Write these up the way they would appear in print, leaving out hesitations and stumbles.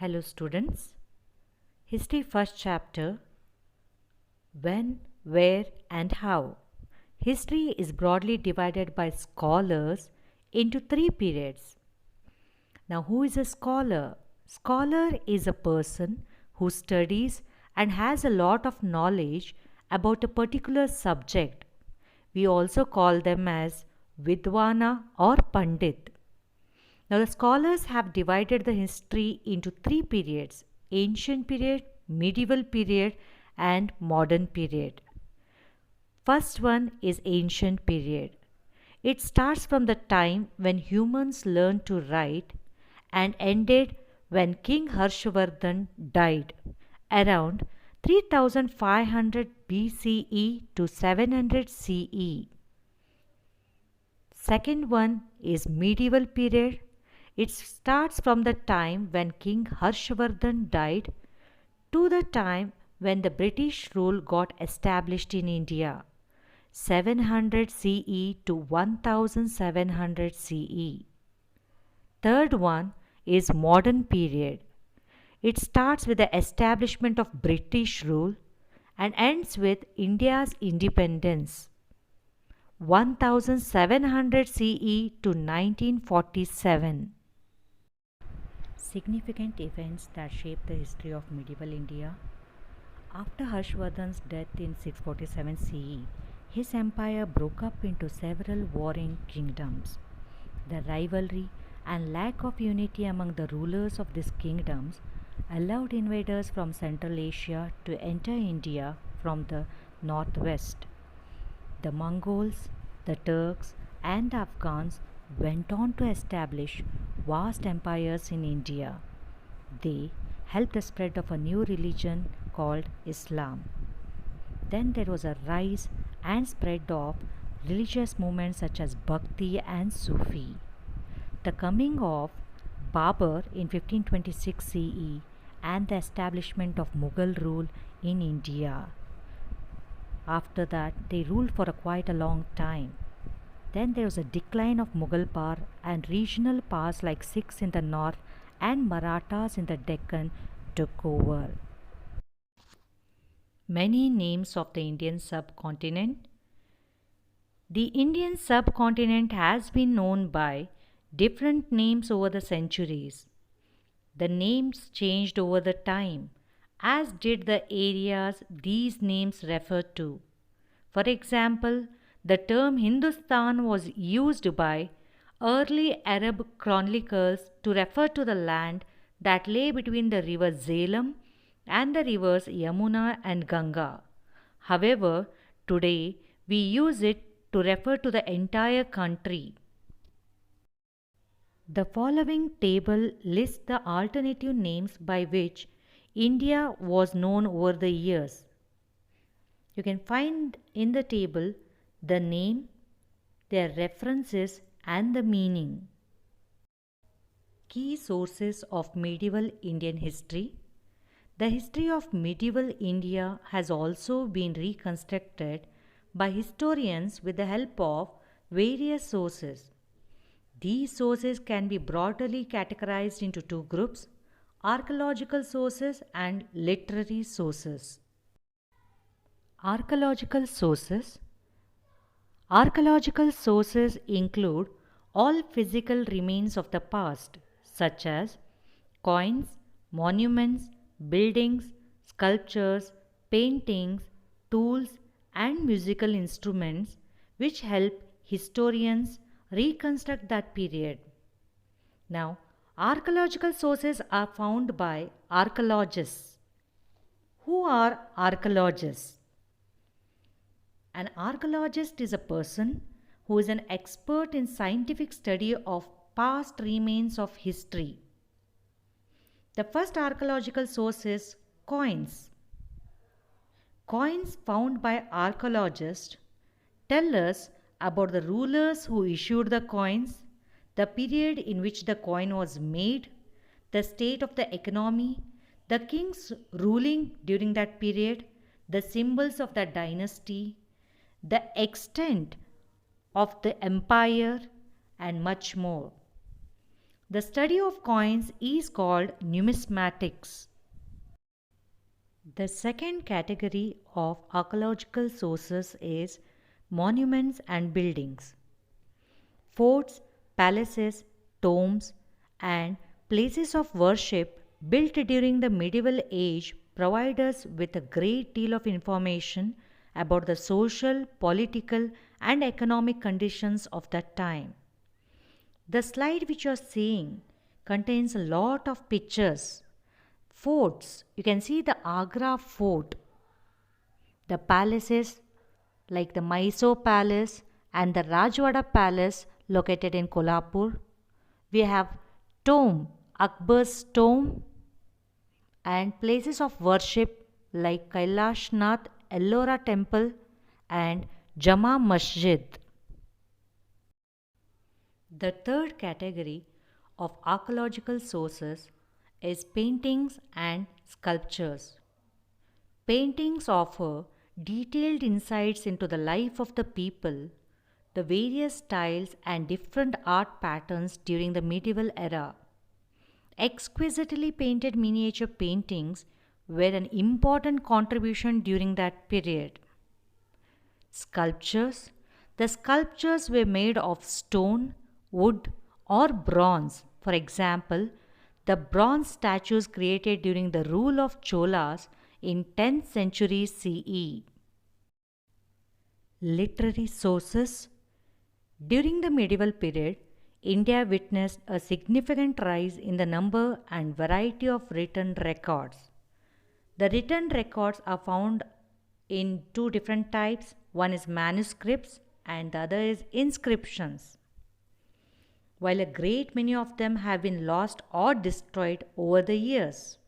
Hello students. History first chapter. When, where and how. History is broadly divided by scholars into three periods. Now who is a scholar? Scholar is a person who studies and has a lot of knowledge about a particular subject. We also call them as Vidwana or Pandit. Now, the scholars have divided the history into three periods: ancient period, medieval period, and modern period. First one is ancient period. It starts from the time when humans learned to write and ended when King Harshvardhan died around 3500 BCE to 700 CE. Second one is medieval period. It starts from the time when King Harshvardhan died to the time when the British rule got established in India, 700 CE to 1700 CE. Third one is modern period. It starts with the establishment of British rule and ends with India's independence, 1700 CE to 1947. Significant events that shaped the history of medieval India. After Harshvardhan's death in 647 CE, his empire broke up into several warring kingdoms. The rivalry and lack of unity among the rulers of these kingdoms allowed invaders from Central Asia to enter India from the northwest. The Mongols, the Turks, and the Afghans went on to establish vast empires in India. They helped the spread of a new religion called Islam. Then there was a rise and spread of religious movements such as Bhakti and Sufi. The coming of Babur in 1526 CE and the establishment of Mughal rule in India. After that, they ruled for quite a long time. Then there was a decline of Mughal power and regional powers like Sikhs in the north and Marathas in the Deccan took over. Many names of the Indian subcontinent. The Indian subcontinent has been known by different names over the centuries. The names changed over the time, as did the areas these names refer to. For example, the term Hindustan was used by early Arab chroniclers to refer to the land that lay between the river Jhelum and the rivers Yamuna and Ganga. However, today we use it to refer to the entire country. The following table lists the alternative names by which India was known over the years. You can find in the table the name, their references, and the meaning. Key sources of medieval Indian history. The history of medieval India has also been reconstructed by historians with the help of various sources. These sources can be broadly categorized into two groups: archaeological sources and literary sources. Archaeological sources. Archaeological sources include all physical remains of the past, such as coins, monuments, buildings, sculptures, paintings, tools, and musical instruments, which help historians reconstruct that period. Now, archaeological sources are found by archaeologists. Who are archaeologists? An archaeologist is a person who is an expert in scientific study of past remains of history. The first archaeological source is coins. Coins found by archaeologists tell us about the rulers who issued the coins, the period in which the coin was made, the state of the economy, the kings ruling during that period, the symbols of that dynasty, the extent of the empire, and much more. The study of coins is called numismatics. The second category of archaeological sources is monuments and buildings. Forts, palaces, tombs, and places of worship built during the medieval age provide us with a great deal of information about the social, political, and economic conditions of that time. The slide which you are seeing contains a lot of pictures. Forts, you can see the Agra fort, the palaces like the Mysore Palace and the Rajwada Palace located in Kolhapur. We have tomb, Akbar's tomb, and places of worship like Kailash Nath, Ellora Temple, and Jama Masjid. The third category of archaeological sources is paintings and sculptures. Paintings offer detailed insights into the life of the people, the various styles and different art patterns during the medieval era. Exquisitely painted miniature paintings were an important contribution during that period. Sculptures. The sculptures were made of stone, wood, or bronze. For example, the bronze statues created during the rule of Cholas in 10th century CE. Literary sources. During the medieval period, India witnessed a significant rise in the number and variety of written records. The written records are found in two different types. One is manuscripts and the other is inscriptions. While a great many of them have been lost or destroyed over the years.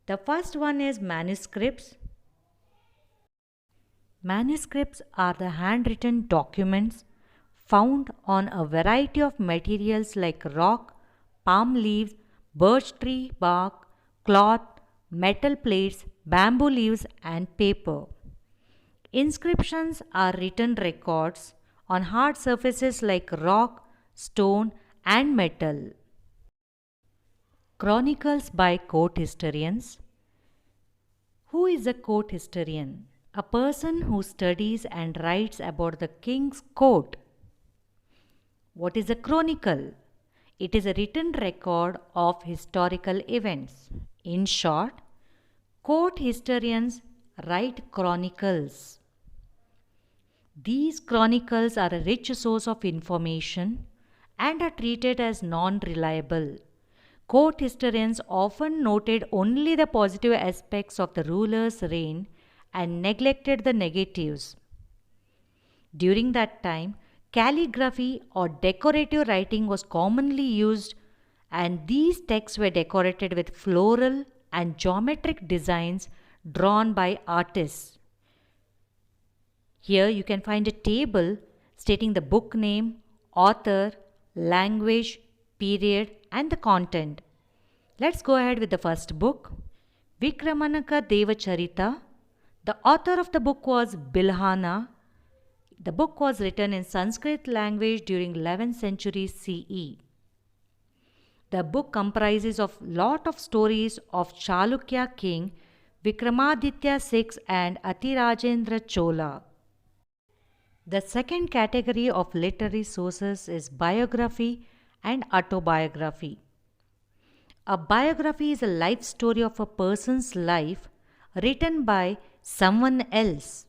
The first one is manuscripts. Manuscripts are the handwritten documents found on a variety of materials like rock, palm leaves, birch tree bark, cloth, metal plates, bamboo leaves, and paper. Inscriptions are written records on hard surfaces like rock, stone, and metal. Chronicles by court historians. Who is a court historian? A person who studies and writes about the king's court. What is a chronicle? It is a written record of historical events. In short, court historians write chronicles. These chronicles are a rich source of information and are treated as non-reliable. Court historians often noted only the positive aspects of the ruler's reign and neglected the negatives. During that time, calligraphy or decorative writing was commonly used, and these texts were decorated with floral and geometric designs drawn by artists. Here you can find a table stating the book name, author, language, period, and the content. Let's go ahead with the first book, Vikramanaka Devacharita. The author of the book was Bilhana. The book was written in Sanskrit language during 11th century CE. The book comprises of lot of stories of Chalukya king Vikramaditya VI and Atirajendra Chola. The second category of literary sources is biography and autobiography. A biography is a life story of a person's life written by someone else,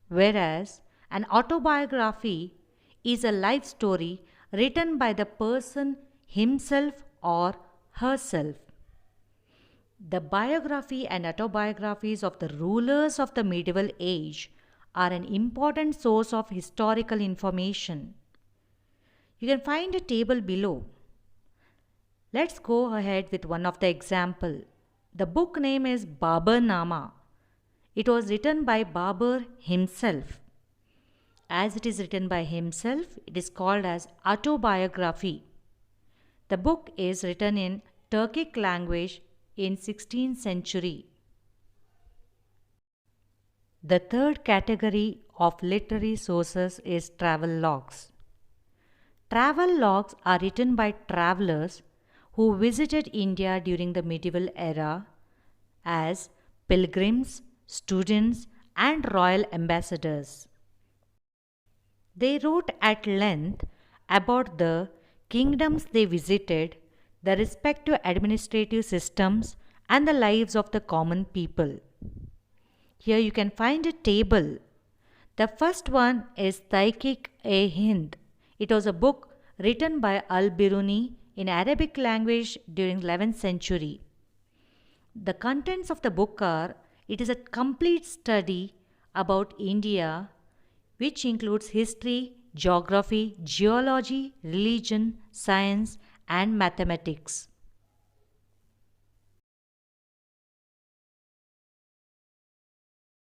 whereas an autobiography is a life story written by the person himself or herself. The biography and autobiographies of the rulers of the medieval age are an important source of historical information. You can find a table below. Let's go ahead with one of the example. The book name is Babar-Nama. It was written by Babur himself. As it is written by himself, it is called as autobiography. The book is written in Turkic language in 16th century. The third category of literary sources is travel logs. Travel logs are written by travelers who visited India during the medieval era as pilgrims, students, and royal ambassadors. They wrote at length about the kingdoms they visited, the respective administrative systems, and the lives of the common people. Here you can find a table. The first one is Tariq-e-Hind. It was a book written by Al-Biruni in Arabic language during 11th century. The contents of the book are: it is a complete study about India, which includes history, geography, geology, religion, science, and mathematics.